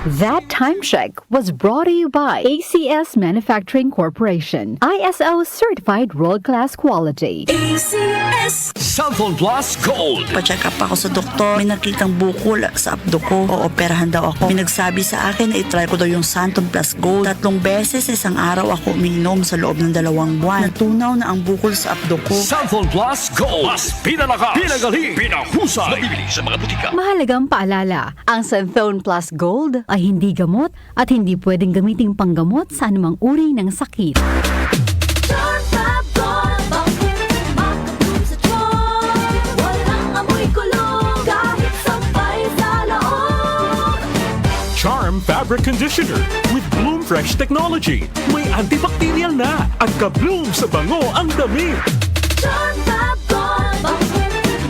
That time check was brought to you by ACS Manufacturing Corporation, ISO certified world-class quality. ACS Cellphone Plus Gold. Pa-check up ako sa doktor. May nakitang bukol sa abdo ko. Ooperahan daw ako. May nagsabi sa akin na itry ko daw yung Santon Plus Gold. 3 beses isang araw ako uminom sa loob ng 2 buwan. Natunaw na ang bukol sa abdo ko. Cellphone Plus Gold. Mas pinalakas, pinagaling, pinahusay. Mabibili sa mga butika. Mahalagang paalala, ang Santhone Plus Gold ay hindi gamot at hindi pwedeng gamiting panggamot sa anumang uri ng sakit. Charm Fab Gold makabloom sa tiyan. Walang amoy kulong kahit sampay sa loob. Charm Fabric Conditioner with Bloom Fresh Technology. May antibacterial na at ka-bloom sa bango ang damit. Charm Fab Gold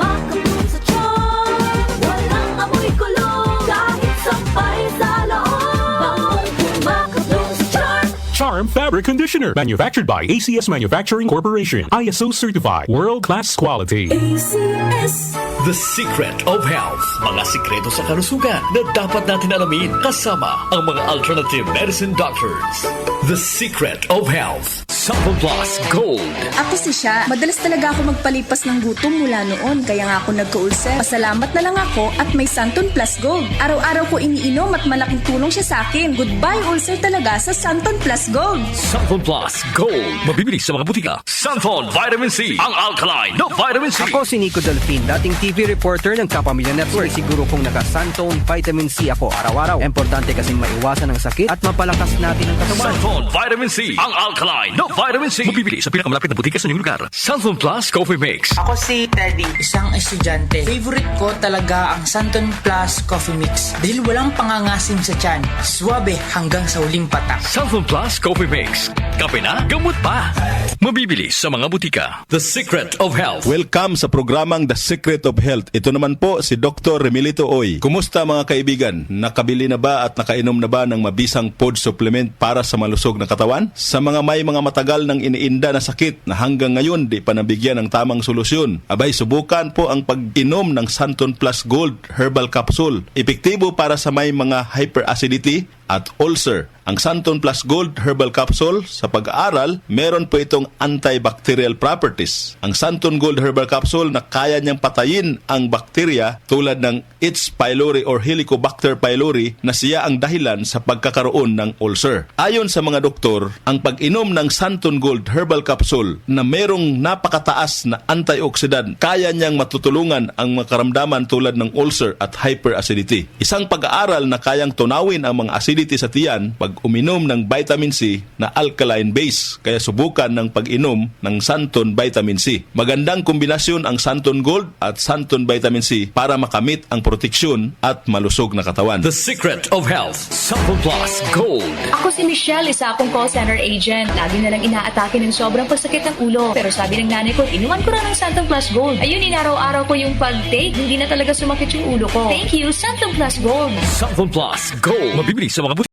makabloom sa tiyan. Walang amoy kulong kahit sampay sa loob. Makabloom sa tiyan. Charm Fabric Conditioner. Manufactured by ACS Manufacturing Corporation. ISO certified. World-class quality. ACS The Secret of Health. Mga sikreto sa kalusugan na dapat natin alamin kasama ang mga alternative medicine doctors. The Secret of Health. Cellphone Plus Gold. Ako si Sha. Madalas talaga ako magpalipas ng gutom mula noon, kaya nga ako nagka-ulcer. Pasalamat na lang ako at may Santon Plus Gold. Araw-araw ko iniinom at malaking tulong siya sa akin. Goodbye ulcer talaga sa Santon Plus Gold. Cellphone Plus Gold. Mabibili sa mga butika. Cellphone Vitamin C. Ang alkaline na vitamin C. Ako si Nico Delfin, dating TV reporter ng Kapamilya Network. Siguro kong naka-Santone Vitamin C ako araw-araw. Importante kasing maiwasan ang sakit at mapalakas natin ang katawan. Cellphone Vitamin C. Ang alkaline na vitamin C. Mabibili sa pinakamalapit na butika sa inyong lugar. Cellphone Plus Coffee Mix. Ako si Teddy, isang estudyante. Favorite ko talaga ang Santon Plus Coffee Mix dahil walang pangangasim sa tiyan. Suwabe hanggang sa huling patak. Cellphone Plus Coffee Mix. Kape na, gamot pa. Mabibili sa mga butika. The Secret of Health. Welcome sa programang The Secret of Health. Ito naman po si Dr. Remilito Oy. Kumusta mga kaibigan? Nakabili na ba at nakainom na ba ng mabisang food supplement para sa malusog na katawan? Sa mga may mga matagal nang iniinda na sakit na hanggang ngayon di pa nabigyan ng tamang solusyon, abay subukan po ang pag-inom ng Santon Plus Gold Herbal Capsule. Epektibo para sa may mga hyperacidity at ulcer. Ang Santon Plus Gold Herbal Capsule, sa pag-aaral, meron po itong antibacterial properties. Ang Santon Gold Herbal Capsule na kaya niyang patayin ang bakterya tulad ng H. pylori or Helicobacter pylori na siya ang dahilan sa pagkakaroon ng ulcer. Ayon sa mga doktor, ang pag-inom ng Santon Gold Herbal Capsule na merong napakataas na antioxidant, kaya niyang matutulungan ang mga karamdaman tulad ng ulcer at hyperacidity. Isang pag-aaral na kayang tunawin ang mga acidity sa tiyan pag uminom ng vitamin C na alkaline base, kaya subukan ng pag-inom ng Santon Vitamin C. Magandang kombinasyon ang Santon Gold at Santon Vitamin C para makamit ang proteksyon at malusog na katawan. The Secret of Health. Cellphone Plus Gold. Ako si Michelle, isa akong call center agent. Lagi na lang inaatake ng sobrang pasakit ng ulo. Pero sabi ng nanay ko, inuman ko rin ng Santon Plus Gold. Ayun, inaraw-araw ko yung pag-take. Hindi na talaga sumakit yung ulo ko. Thank you, Santon Plus Gold. Cellphone Plus Gold. Mabibili sa mga butika.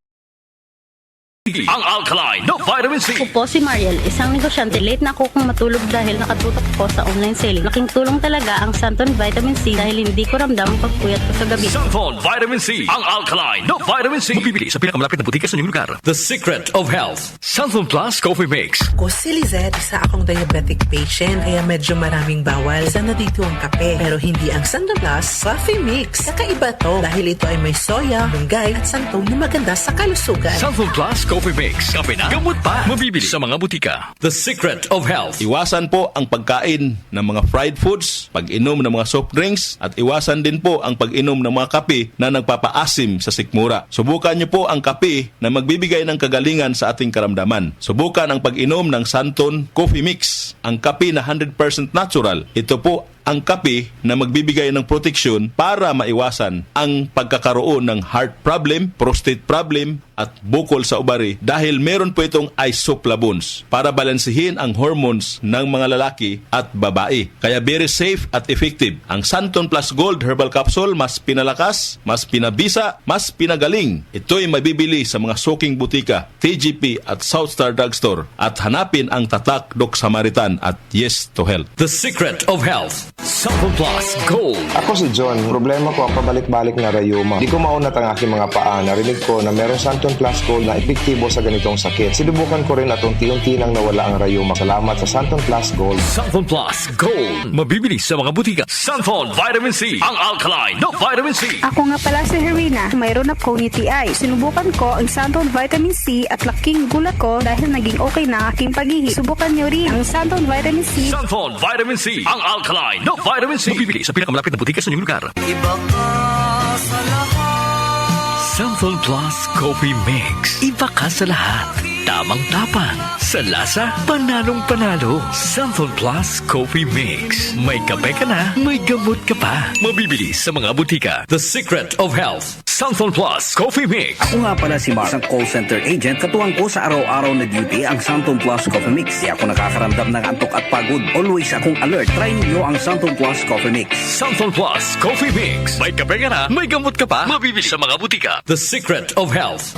Ang alkaline na vitamin C. Ako po si Mariel, isang negosyante. Late na ako kung matulog dahil nakatutok ko sa online selling. Laking tulong talaga ang Santon Vitamin C dahil hindi ko ramdam ang pagpuyat ko sa gabi. Cellphone Vitamin C. Ang alkaline na vitamin C. Mabibili sa pinakamalapit na butika sa inyong lugar. The Secret of Health. Cellphone Plus Coffee Mix. Ako si Lizette, isa akong diabetic patient kaya medyo maraming bawal. Sana dito ang kape, pero hindi ang Santon Plus Coffee Mix. Kakaiba to dahil ito ay may soya, lunggay at santol na maganda sa kalusugan. Cellphone Plus Coffee Mix. Kape na, gamot pa. Mabibili sa mga butika. The Secret of Health. Iwasan po ang pagkain ng mga fried foods, pag-inom ng mga soft drinks, at iwasan din po ang pag-inom ng mga kape na nagpapaasim sa sikmura. Subukan niyo po ang kape na magbibigay ng kagalingan sa ating karamdaman. Subukan ang pag-inom ng Santon Coffee Mix, ang kape na 100% natural. Ito po ang kape na magbibigay ng proteksyon para maiwasan ang pagkakaroon ng heart problem, prostate problem, at bukol sa ubari dahil meron po itong isoflavones para balansehin ang hormones ng mga lalaki at babae. Kaya very safe at effective. Ang Santon Plus Gold Herbal Capsule mas pinalakas, mas pinabisa, mas pinagaling. Ito'y mabibili sa mga suking butika, TGP at Southstar Drugstore at hanapin ang tatak Doc Samaritan at Yes to Health. The Secret of Health. Sample Plus Gold. Ako si John. Problema ko ang pabalik-balik na rayuma. Di ko maunat ang aking mga paa. Narinig ko na merong Santon Plus Gold na epektibo sa ganitong sakit. Sinubukan ko rin at unti-unti nang nawala ang rayuma. Salamat sa Santon Plus Gold. Santon Plus Gold. Mabibili sa mga butika. Santon Vitamin C. Ang alkaline na vitamin C. Ako nga pala si Herina. Mayroon akong UTI. Sinubukan ko ang Santon Vitamin C at laking gulat ko dahil naging okay na ang aking pag-ihi. Subukan niyo rin ang Santon Vitamin C. Santon Vitamin C. Ang alkaline na vitamin C. Mabibili sa pinakamalapit na butika sa inyong lugar. Iba ka sa lahat. Santon Plus Coffee Mix. Iba ka sa lahat. Tamang-tapang. Sa lasa, panalong-panalo. Santon Plus Coffee Mix. May kape ka na, may gamot ka pa. Mabibili sa mga butika. The Secret of Health. Santon Plus Coffee Mix. Ako nga pala si Mark, isang call center agent. Katuwang ko sa araw-araw na duty ang Santon Plus Coffee Mix. Di ako nakakaramdam ng antok at pagod. Always akong alert. Try ninyo ang Santon Plus Coffee Mix. Santon Plus Coffee Mix. May kape ka na, may gamot ka pa. Mabibili sa mga butika. The Secret of Health.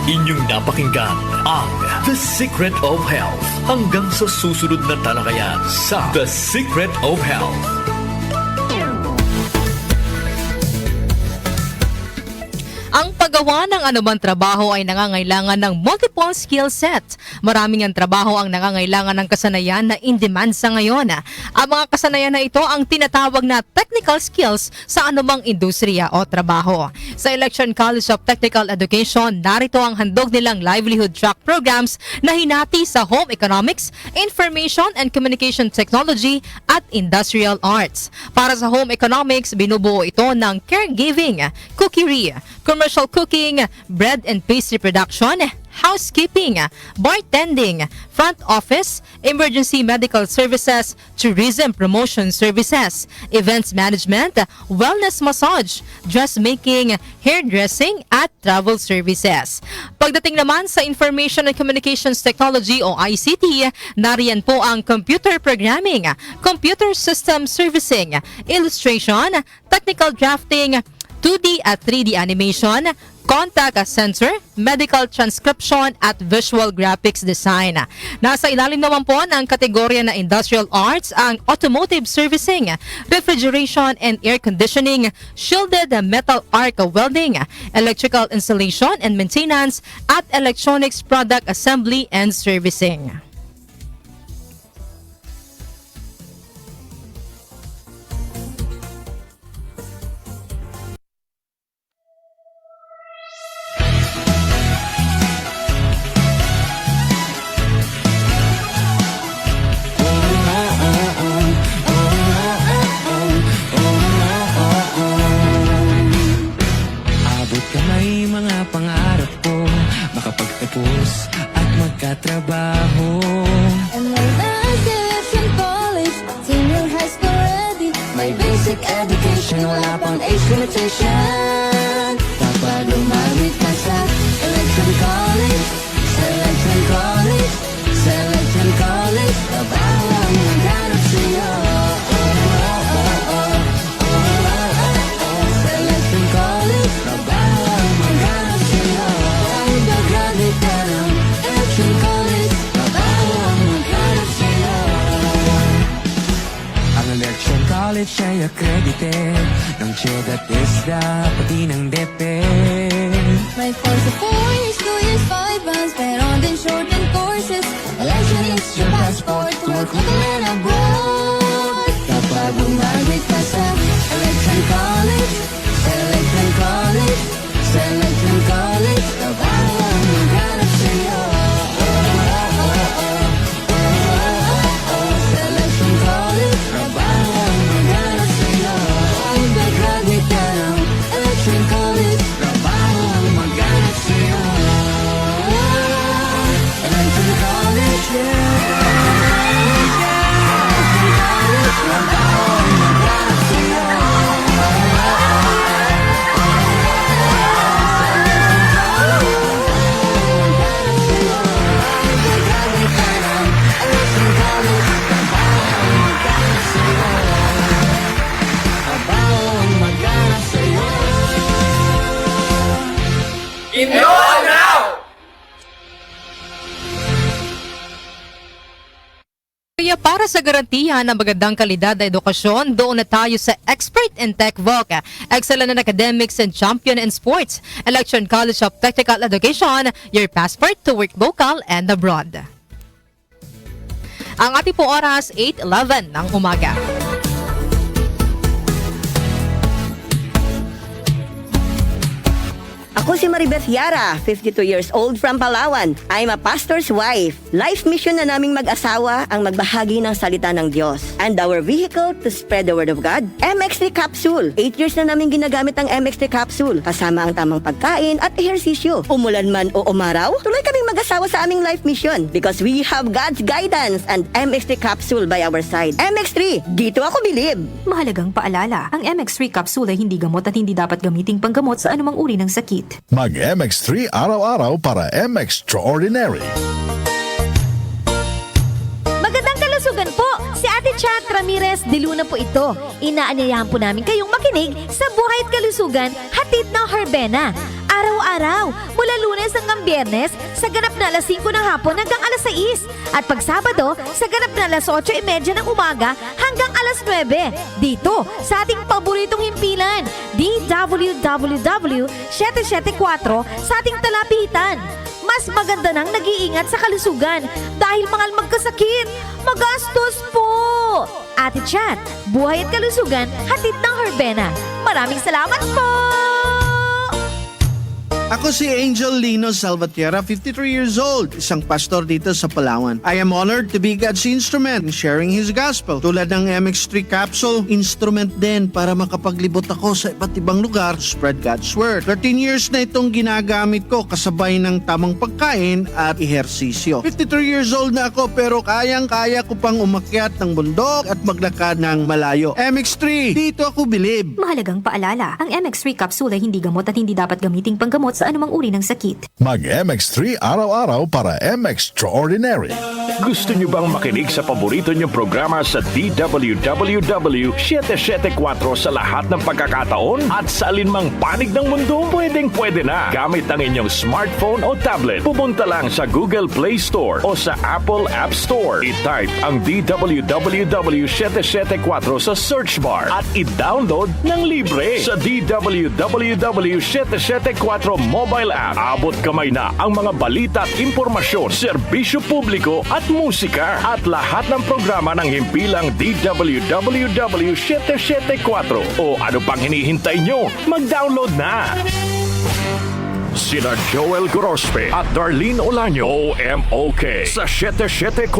Inyong napakinggan ang The Secret of Health. Hanggang sa susunod na talakayan sa The Secret of Health. Ang paggawa ng anumang trabaho ay nangangailangan ng multiple skill set. Maraming ang trabaho ang nangangailangan ng kasanayan na in-demand sa ngayon. Ang mga kasanayan na ito ang tinatawag na technical skills sa anumang industriya o trabaho. Sa Election College of Technical Education, narito ang handog nilang livelihood track programs na hinati sa Home Economics, Information and Communication Technology at Industrial Arts. Para sa Home Economics, binubuo ito ng caregiving, cookery, commercial cooking, bread and pastry production, housekeeping, bartending, front office, emergency medical services, tourism promotion services, events management, wellness massage, dressmaking, hairdressing, at travel services. Pagdating naman sa Information and Communications Technology o ICT, nariyan po ang computer programming, computer system servicing, illustration, technical drafting, 2D at 3D animation, contact center, medical transcription at visual graphics design. Nasa ilalim naman po ng kategorya na Industrial Arts ang automotive servicing, refrigeration and air conditioning, shielded metal arc welding, electrical installation and maintenance, at electronics product assembly and servicing. May mga pangarap ko, makapagtapos at magkatrabaho. And my last in college, senior high school ready. My basic education, wala pang age limitation. Dapat lumamit ka sa Election College, Selection College, Selection College. Trabaho ang naghanap sa'yo. Selection College, trabaho ang maghanap sa'yo. Kahit mag-graduate ka ng Election College, trabaho ang maghanap sa'yo. Ang Election College ay accredited ng CHED at ISDA, pati ng DepEd. My course of 4 years, 2 years, 5 months. Meron din shortened courses. Election is your passport to work legal and abroad. Kapag bumagit ka sa Election College, Selection College, Selection College, trabaho ang maghanap sa'yo. Selection College, trabaho ang maghanap sa'yo. Kahit mag-graduate ka ng Election College, trabaho ang maghanap sa'yo. Election College, Election College, trabaho ang maghanap sa'yo. Kaya para sa garantiya ng magandang kalidad na edukasyon, doon na tayo sa Expert in Tech VOC, Excellent in Academics and Champion in Sports, Election College of Technical Education, your passport to work local and abroad. Ang ating po oras, 8:11 ng umaga. Ako si Maribeth Yara, 52 years old from Palawan. I'm a pastor's wife. Life mission na naming mag-asawa ang magbahagi ng salita ng Diyos. And our vehicle to spread the word of God, MX3 Capsule. 8 years na namin ginagamit ang MX3 Capsule, kasama ang tamang pagkain at ehersisyo. Umulan man o umaraw, tuloy kaming mag-asawa sa aming life mission because we have God's guidance and MX3 Capsule by our side. MX3, dito ako bilib. Mahalagang paalala, ang MX3 Capsule ay hindi gamot at hindi dapat gamiting panggamot sa anumang uri ng sakit. Mag-MX3 araw-araw para MX-Extraordinary. Magandang kalusugan po! Si Ate Chat Ramirez de Luna po ito. Inaanyayahan po namin kayong makinig sa Buhay at Kalusugan, hatid ng Herbena. Araw-araw, mula Lunes hanggang Biyernes, sa ganap na alas 5 ng hapon hanggang alas 6. At pag Sabado, sa ganap na alas 8:30 ng umaga hanggang alas 9. Dito, sa ating paboritong himpilan, DWWW 774 sa ating talapitan. Mas maganda nang nag-iingat sa kalusugan dahil mahal magkasakit. Magastos po! Ate Chat, Buhay at Kalusugan, hatid ng Herbena. Maraming salamat po! Ako si Angel Lino Salvatierra, 53 years old, isang pastor dito sa Palawan. I am honored to be God's instrument in sharing His gospel. Tulad ng MX3 Capsule, instrument din para makapaglibot ako sa iba't ibang lugar to spread God's word. 13 years na itong ginagamit ko kasabay ng tamang pagkain at ehersisyo. 53 years old na ako pero kayang-kaya ko pang umakyat ng bundok at maglakad ng malayo. MX3, dito ako bilib. Mahalagang paalala, ang MX3 Capsule ay hindi gamot at hindi dapat gamiting panggamot sa anumang uri ng sakit. Mag-MX3 araw-araw para MX-Extraordinary. Gusto niyo bang makinig sa paborito niyong programa sa DWWW 774 sa lahat ng pagkakataon at sa alinmang panig ng mundo? Pwedeng-pwede na. Gamit ang inyong smartphone o tablet. Pumunta lang sa Google Play Store o sa Apple App Store. I-type ang DWWW 774 sa search bar at i-download ng libre. Sa DWWW 774 mobile app, abot kamay na ang mga balita at impormasyon, serbisyo publiko at musika at lahat ng programa ng himpilang DWWW 774. O ano pang hinihintay nyo? Mag-download na! Sina Joel Gorospe at Darlene Olaño, OMOK sa 774.